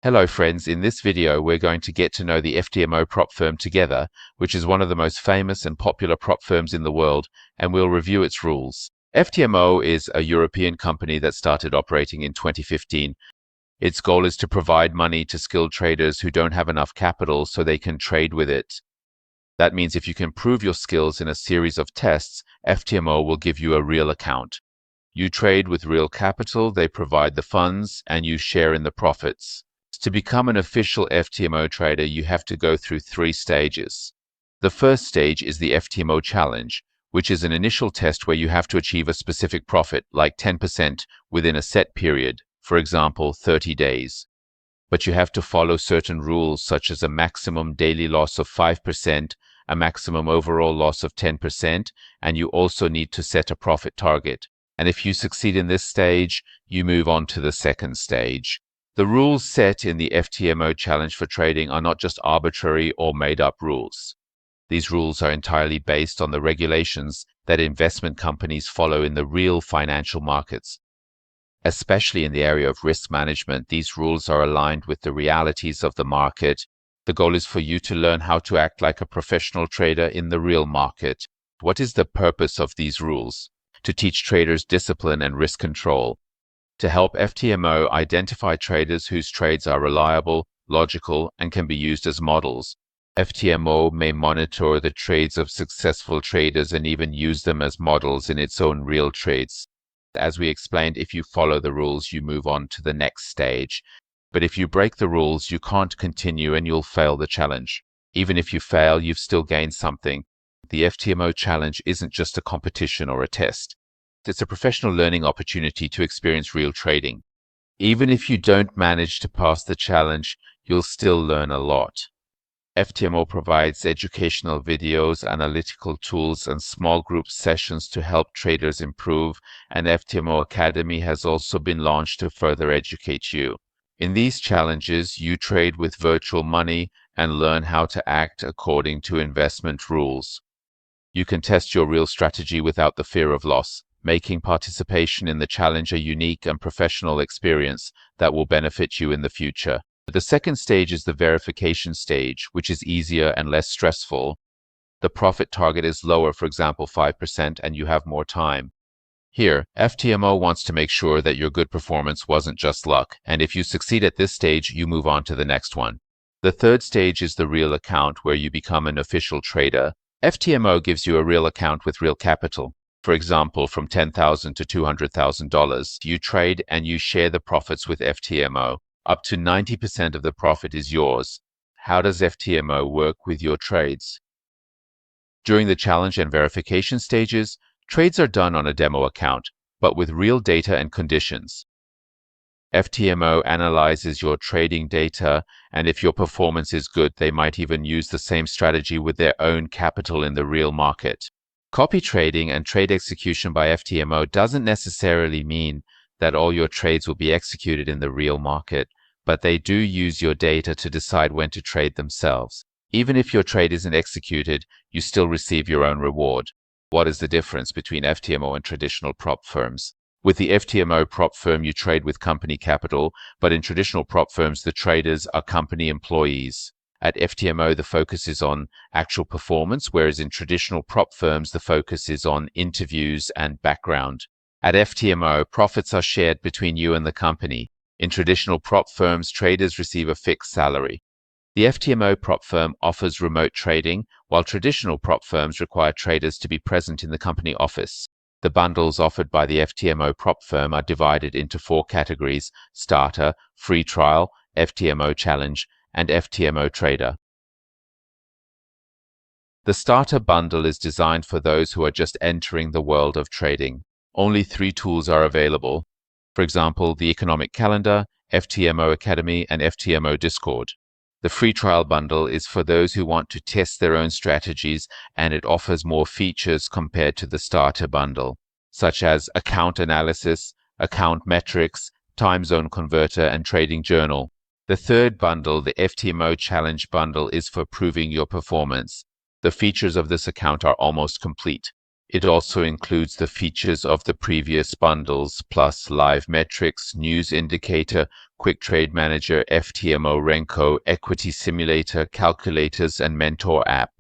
Hello friends, in this video we're going to get to know the FTMO Prop Firm together, which is one of the most famous and popular prop firms in the world, and we'll review its rules. FTMO is a European company that started operating in 2015. Its goal is to provide money to skilled traders who don't have enough capital so they can trade with it. That means if you can prove your skills in a series of tests, FTMO will give you a real account. You trade with real capital, they provide the funds, and you share in the profits. To become an official FTMO trader, you have to go through 3 stages. The first stage is the FTMO challenge, which is an initial test where you have to achieve a specific profit, like 10%, within a set period, for example, 30 days. But you have to follow certain rules, such as a maximum daily loss of 5%, a maximum overall loss of 10%, and you also need to set a profit target. And if you succeed in this stage, you move on to the second stage. The rules set in the FTMO challenge for trading are not just arbitrary or made-up rules. These rules are entirely based on the regulations that investment companies follow in the real financial markets. Especially in the area of risk management, these rules are aligned with the realities of the market. The goal is for you to learn how to act like a professional trader in the real market. What is the purpose of these rules? To teach traders discipline and risk control. To help FTMO identify traders whose trades are reliable, logical, and can be used as models. FTMO may monitor the trades of successful traders and even use them as models in its own real trades. As we explained, if you follow the rules, you move on to the next stage. But if you break the rules, you can't continue and you'll fail the challenge. Even if you fail, you've still gained something. The FTMO challenge isn't just a competition or a test. It's a professional learning opportunity to experience real trading. Even if you don't manage to pass the challenge, you'll still learn a lot. FTMO provides educational videos, analytical tools, and small group sessions to help traders improve, and FTMO Academy has also been launched to further educate you. In these challenges, you trade with virtual money and learn how to act according to investment rules. You can test your real strategy without the fear of loss, making participation in the challenge a unique and professional experience that will benefit you in the future. The second stage is the verification stage, which is easier and less stressful. The profit target is lower, for example, 5%, and you have more time. Here, FTMO wants to make sure that your good performance wasn't just luck, and if you succeed at this stage, you move on to the next one. The third stage is the real account, where you become an official trader. FTMO gives you a real account with real capital. For example, from $10,000 to $200,000, you trade and you share the profits with FTMO. Up to 90% of the profit is yours. How does FTMO work with your trades? During the challenge and verification stages, trades are done on a demo account, but with real data and conditions. FTMO analyzes your trading data, and if your performance is good, they might even use the same strategy with their own capital in the real market. Copy trading and trade execution by FTMO doesn't necessarily mean that all your trades will be executed in the real market, but they do use your data to decide when to trade themselves. Even if your trade isn't executed, you still receive your own reward. What is the difference between FTMO and traditional prop firms? With the FTMO prop firm, you trade with company capital, but in traditional prop firms, the traders are company employees. At FTMO, the focus is on actual performance, whereas in traditional prop firms, the focus is on interviews and background. At FTMO, profits are shared between you and the company. In traditional prop firms, traders receive a fixed salary. The FTMO prop firm offers remote trading, while traditional prop firms require traders to be present in the company office. The bundles offered by the FTMO prop firm are divided into 4 categories: starter, free trial, FTMO challenge, and FTMO trader. The starter bundle is designed for those who are just entering the world of trading. Only 3 tools are available. For example, the economic calendar, FTMO Academy, and FTMO Discord. The free trial bundle is for those who want to test their own strategies, and it offers more features compared to the starter bundle, such as account analysis, account metrics, time zone converter, and trading journal. The third bundle, the FTMO Challenge bundle, is for proving your performance. The features of this account are almost complete. It also includes the features of the previous bundles, plus live metrics, news indicator, quick trade manager, FTMO Renko, equity simulator, calculators, and mentor app.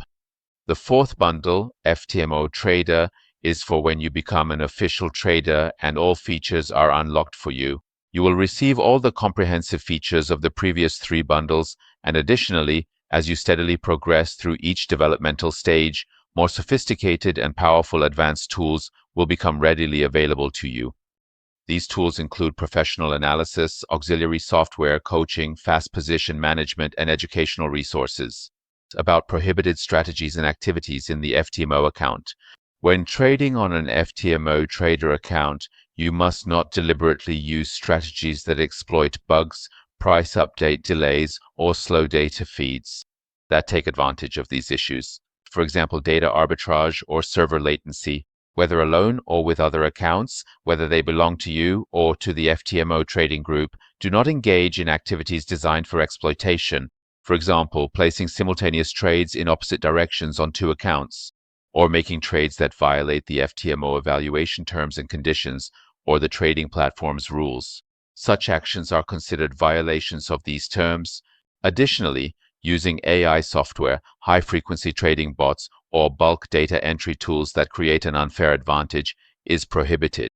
The fourth bundle, FTMO Trader, is for when you become an official trader and all features are unlocked for you. You will receive all the comprehensive features of the previous three bundles, and additionally, as you steadily progress through each developmental stage, more sophisticated and powerful advanced tools will become readily available to you. These tools include professional analysis, auxiliary software, coaching, fast position management, and educational resources. About prohibited strategies and activities in the FTMO account. When trading on an FTMO trader account, you must not deliberately use strategies that exploit bugs, price update delays, or slow data feeds that take advantage of these issues. For example, data arbitrage or server latency, whether alone or with other accounts, whether they belong to you or to the FTMO trading group. Do not engage in activities designed for exploitation. For example, placing simultaneous trades in opposite directions on two accounts, or making trades that violate the FTMO evaluation terms and conditions or the trading platform's rules. Such actions are considered violations of these terms. Additionally, using AI software, high-frequency trading bots, or bulk data entry tools that create an unfair advantage is prohibited,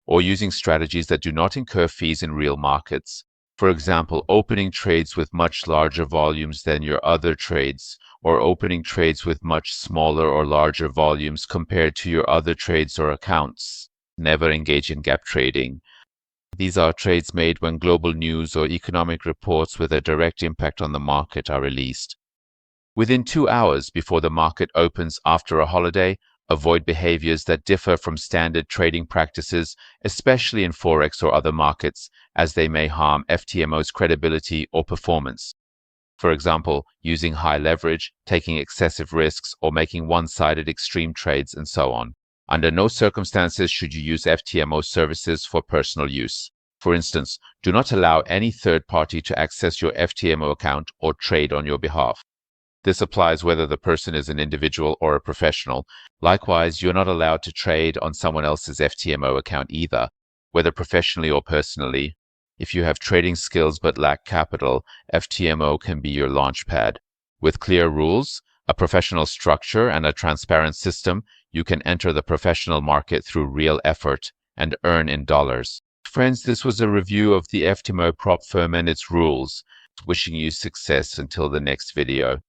or using strategies that do not incur fees in real markets. For example, opening trades with much larger volumes than your other trades, or opening trades with much smaller or larger volumes compared to your other trades or accounts. Never engage in gap trading. These are trades made when global news or economic reports with a direct impact on the market are released. Within 2 hours before the market opens after a holiday, avoid behaviors that differ from standard trading practices, especially in Forex or other markets, as they may harm FTMO's credibility or performance. For example, using high leverage, taking excessive risks, or making one-sided extreme trades, and so on. Under no circumstances should you use FTMO services for personal use. For instance, do not allow any third party to access your FTMO account or trade on your behalf. This applies whether the person is an individual or a professional. Likewise, you're not allowed to trade on someone else's FTMO account either, whether professionally or personally. If you have trading skills but lack capital, FTMO can be your launchpad. With clear rules, a professional structure, and a transparent system, you can enter the professional market through real effort and earn in dollars. Friends, this was a review of the FTMO Prop Firm and its rules. Wishing you success until the next video.